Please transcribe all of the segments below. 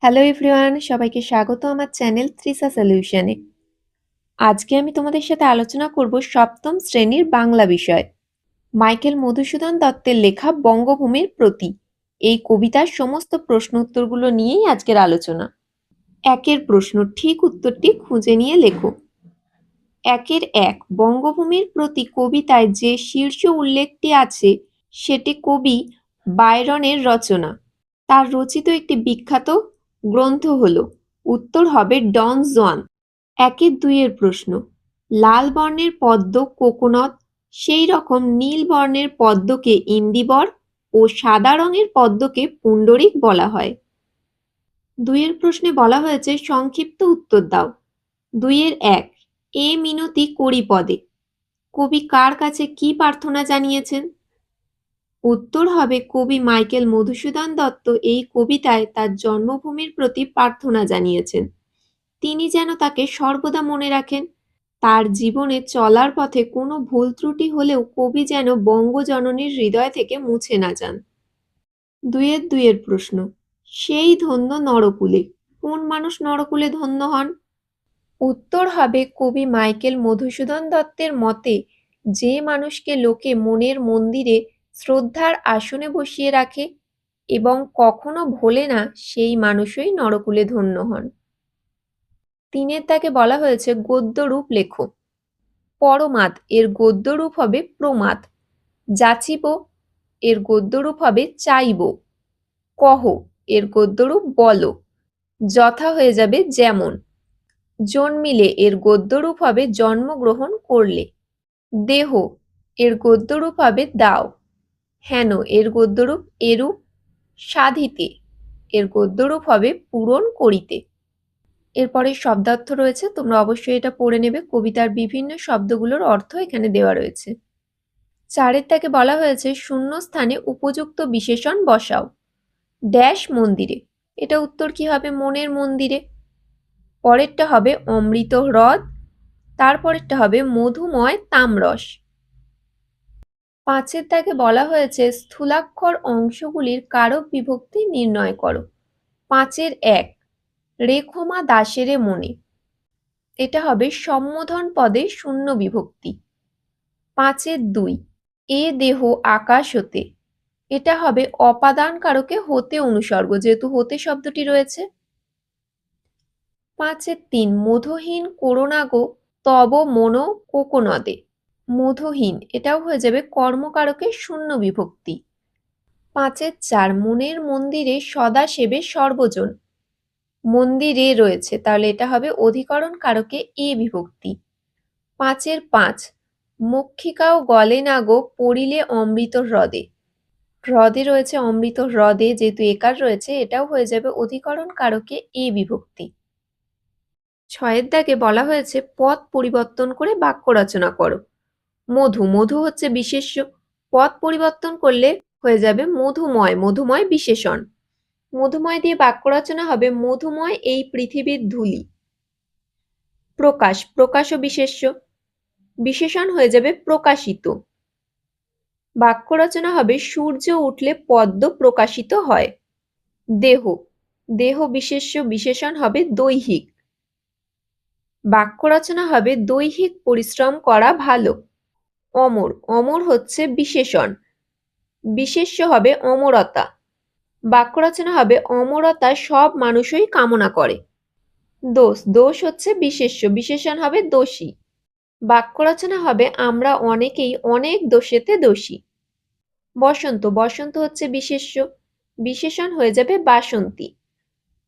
Hello everyone, সবাইকে স্বাগত আমার চ্যানেল ত্রিশা সলিউশনে। আজকে আমি তোমাদের সাথে আলোচনা করব সপ্তম শ্রেণীর বাংলা বিষয়। মাইকেল মধুসূদন দত্তের লেখা বঙ্গভূমির প্রতি এই কবিতার সমস্ত প্রশ্ন উত্তরগুলো নিয়েই আজকের আলোচনা। একের প্রশ্ন, ঠিক উত্তরটি খুঁজে নিয়ে লেখো। একের এক, বঙ্গভূমির প্রতি কবিতায় যে শীর্ষ উল্লেখটি আছে সেটি কবি বায়রনের রচনা। তার রচিত একটি বিখ্যাত গ্রন্থ হলো। উত্তর হবে ডন জুয়ান। একের দুইয়ের প্রশ্ন, লাল বর্ণের পদ্ম কোকোনট, সেই রকম নীল বর্ণের পদ্মকে ইন্দিবর ও সাদা রঙের পদ্মকে পুণ্ডরিক বলা হয়। দুইয়ের প্রশ্নে বলা হয়েছে সংক্ষিপ্ত উত্তর দাও। দুইয়ের এক, এ মিনতি করি পদে, কবি কার কাছে কি প্রার্থনা জানিয়েছেন? উত্তর হবে কবি মাইকেল মধুসূদন দত্ত এই কবিতায় তার জন্মভূমির প্রতি প্রার্থনা জানিয়েছেন। তিনি যেন তাকে সর্বদা মনে রাখেন। তার জীবনে চলার পথে কোনো ভুল ত্রুটি হলেও কবি যেন বঙ্গজননীর হৃদয় থেকে মুছে না যান। দুইয়ের দুইয়ের প্রশ্ন, সেই ধন্য নরকুলে, কোন মানুষ নরকুলে ধন্য হন? উত্তর হবে কবি মাইকেল মধুসূদন দত্তের মতে যে মানুষকে লোকে মনের মন্দিরে শ্রদ্ধার আসনে বসিয়ে রাখে এবং কখনো ভোলে না, সেই মানুষই নরকুলে ধন্য হন। তিনের তাকে বলা হয়েছে গদ্য রূপ লেখো। পরমাদ এর গদ্য রূপ হবে প্রমাদ। যাচিব এর গদ্য রূপ হবে চাইব। কহ এর গদ্য রূপ বলো। যথা হয়ে যাবে যেমন। জন্মিলে এর গদ্য রূপ হবে জন্মগ্রহণ করলে। দেহ এর গদ্য রূপ হবে দাও। হেন এর গদ্য রূপ এরূপ। সাধিতে এর গদ্য রূপ হবে পূরণ করিতে। এরপরে শব্দার্থ রয়েছে, তোমরা অবশ্যই এটা পড়ে নেবে। কবিতার বিভিন্ন শব্দগুলোর অর্থ এখানে দেওয়া রয়েছে। চারের তাকে বলা হয়েছে শূন্য স্থানে উপযুক্ত বিশেষণ বসাও। ড্যাশ মন্দিরে, এটা উত্তর কি হবে? মনের মন্দিরে। পরেরটা হবে অমৃত হ্রদ, তারপরেরটা হবে মধুময় তামরস। পাঁচের তাকে বলা হয়েছে স্থূলাক্ষর অংশগুলির কারক বিভক্তি নির্ণয় করো। পাঁচের এক, রেখমা দাসেরে মনে, এটা হবে সম্বোধন পদে শূন্য বিভক্তি। পাঁচের দুই, এ দেহ আকাশ হতে, এটা হবে অপাদান কারকে হতে অনুসর্গ, যেহেতু হতে শব্দটি রয়েছে। পাঁচের তিন, মধুহীন করোনা গো তব মনো কোকোনদে, মধুহীন এটাও হয়ে যাবে কর্মকারকে শূন্য বিভক্তি। পাঁচের চার, মনের মন্দিরে সদা সেবে সর্বজন, মন্দিরে রয়েছে তাহলে এটা হবে অধিকরণ কারকে এ বিভক্তি। পাঁচের পাঁচ, মক্ষিকাও গলে না গো পড়িলে অমৃত হ্রদে, হ্রদে রয়েছে অমৃত হ্রদে, যেহেতু একার রয়েছে এটাও হয়ে যাবে অধিকরণ কারকে এ বিভক্তি। ছয়ের দাগে বলা হয়েছে পদ পরিবর্তন করে বাক্য রচনা করো। মধু, মধু হচ্ছে বিশেষ্য, পদ পরিবর্তন করলে হয়ে যাবে মধুময়, মধুময় বিশেষণ। মধুময় দিয়ে বাক্য রচনা হবে মধুময় এই পৃথিবীর ধূলি। প্রকাশ, প্রকাশ ও বিশেষ্য, বিশেষণ হয়ে যাবে প্রকাশিত। বাক্য রচনা হবে সূর্য উঠলে পদ্ম প্রকাশিত হয়। দেহ, দেহ বিশেষ্য, বিশেষণ হবে দৈহিক। বাক্য রচনা হবে দৈহিক পরিশ্রম করা ভালো। অমর, অমর হচ্ছে বিশেষণ, বিশেষ্য হবে অমরতা। বাক্য রচনা হবে অমরতা সব মানুষই কামনা করে। দোষ, দোষ হচ্ছে বিশেষ্য, বিশেষণ হবে দোষী। বাক্য রচনা হবে আমরা অনেকেই অনেক দোষেতে দোষী। বসন্ত, বসন্ত হচ্ছে বিশেষ্য, বিশেষণ হয়ে যাবে বাসন্তী।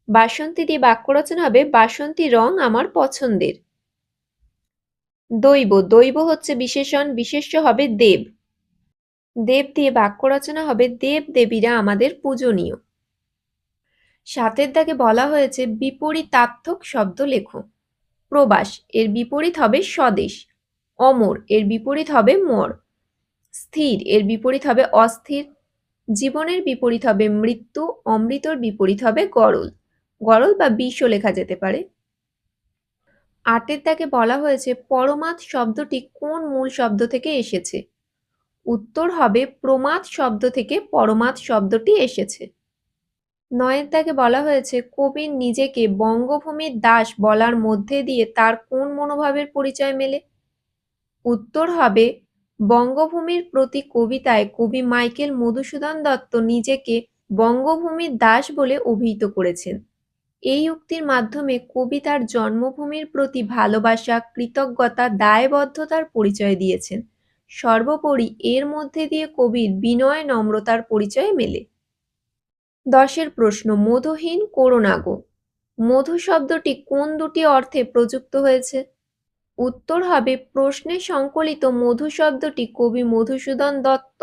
বাসন্তী দিয়ে বাক্য রচনা হবে বাসন্তী রং আমার পছন্দের। দৈব, দৈব হচ্ছে বিশেষণ, বিশেষ্য হবে দেব। দেব দিয়ে বাক্য রচনা হবে দেব দেবীরা আমাদের পূজনীয়। সাতের দাগে বলা হয়েছে বিপরীতার্থক শব্দ লেখো। প্রবাস এর বিপরীত হবে স্বদেশ। অমর এর বিপরীত হবে মর। স্থির এর বিপরীত হবে অস্থির। জীবনের বিপরীত হবে মৃত্যু। অমৃতর বিপরীত হবে গরল, গরল বা বিষও লেখা যেতে পারে। আটের দাগে বলা হয়েছে পরমাদ শব্দটি কোন মূল শব্দ থেকে এসেছে। উত্তর হবে প্রমাদ শব্দ থেকে পরমাদ শব্দটি এসেছে। নয়ের দাগে বলা হয়েছে কবির নিজেকে বঙ্গভূমির দাস বলার মধ্যে দিয়ে তার কোন মনোভাবের পরিচয় মেলে? উত্তর হবে বঙ্গভূমির প্রতি কবিতায় কবি মাইকেল মধুসূদন দত্ত নিজেকে বঙ্গভূমির দাস বলে অভিহিত করেছেন। এই উক্তির মাধ্যমে কবি তার জন্মভূমির প্রতি ভালোবাসা, কৃতজ্ঞতা, দায়বদ্ধতার পরিচয় দিয়েছেন। সর্বোপরি এর মধ্যে দিয়ে কবির বিনয় নম্রতার পরিচয় মেলে। ১০ প্রশ্ন, মধুহীন কোরোনাগো, মধু শব্দটি কোন দুটি অর্থে প্রযুক্ত হয়েছে? উত্তর হবে প্রশ্নে সংকলিত মধু শব্দটি কবি মধুসূদন দত্ত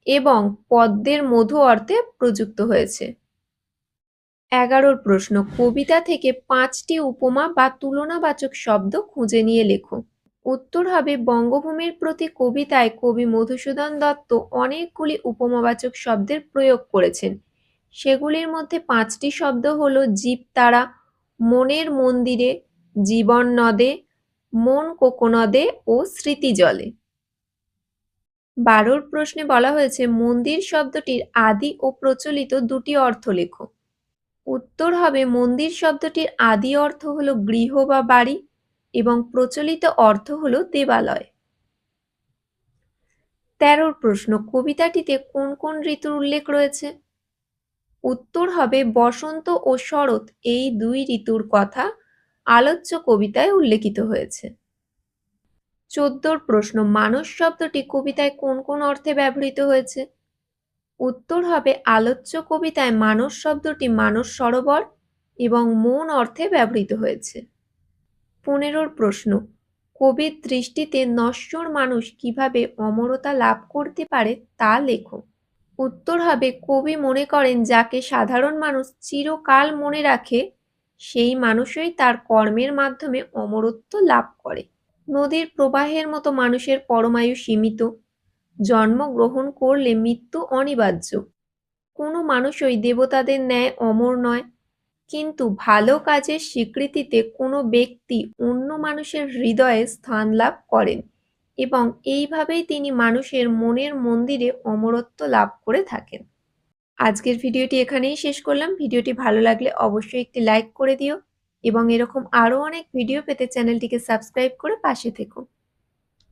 এবং পদ্মের মধু অর্থে প্রযুক্ত হয়েছে। ১১ প্রশ্ন, কবিতা থেকে ৫টি উপমা বা তুলনাবাচক শব্দ খুঁজে নিয়ে লেখো। উত্তর হবে বঙ্গভূমির প্রতি কবিতায় কবি মধুসূদন দত্ত অনেকগুলি উপমাবাচক শব্দের প্রয়োগ করেছেন। সেগুলির মধ্যে ৫টি শব্দ হল জীবতারা, মনের মন্দিরে, জীবন নদে, মন কোকোনদে ও স্মৃতি জলে। ১২ প্রশ্নে বলা হয়েছে মন্দির শব্দটির আদি ও প্রচলিত দুটি অর্থ লেখো। উত্তর হবে মন্দির শব্দটির আদি অর্থ হল গৃহ বা বাড়ি এবং প্রচলিত অর্থ হল দেবালয়। ১৩ প্রশ্ন, কবিতাটিতে কোন কোন ঋতুর উল্লেখ রয়েছে? উত্তর হবে বসন্ত ও শরৎ এই দুই ঋতুর কথা আলোচ্য কবিতায় উল্লেখিত হয়েছে। ১৪ প্রশ্ন, মানস শব্দটি কবিতায় কোন কোন অর্থে ব্যবহৃত হয়েছে? উত্তর হবে আলোচ্য কবিতায় মানস শব্দটি মানস সরোবর এবং মন অর্থে ব্যবহৃত হয়েছে। ১৫ প্রশ্ন, কবির দৃষ্টিতে নশ্বর মানুষ কিভাবে অমরতা লাভ করতে পারে তা লেখো। উত্তর হবে কবি মনে করেন যাকে সাধারণ মানুষ চিরকাল মনে রাখে সেই মানুষই তার কর্মের মাধ্যমে অমরত্ব লাভ করে। নদীর প্রবাহের মতো মানুষের পরমায়ু সীমিত, জন্মগ্রহণ করলে মৃত্যু অনিবার্য। কোনো মানুষই দেবতাদের ন্যায় অমর নয়, কিন্তু ভালো কাজের স্বীকৃতিতে কোনো ব্যক্তি অন্য মানুষের হৃদয়ে স্থান লাভ করেন এবং এইভাবেই তিনি মানুষের মনের মন্দিরে অমরত্ব লাভ করে থাকেন। আজকের ভিডিওটি এখানেই শেষ করলাম। ভিডিওটি ভালো লাগলে অবশ্যই একটি লাইক করে দিও এবং এরকম আরও অনেক ভিডিও পেতে চ্যানেলটিকে সাবস্ক্রাইব করে পাশে থেকো।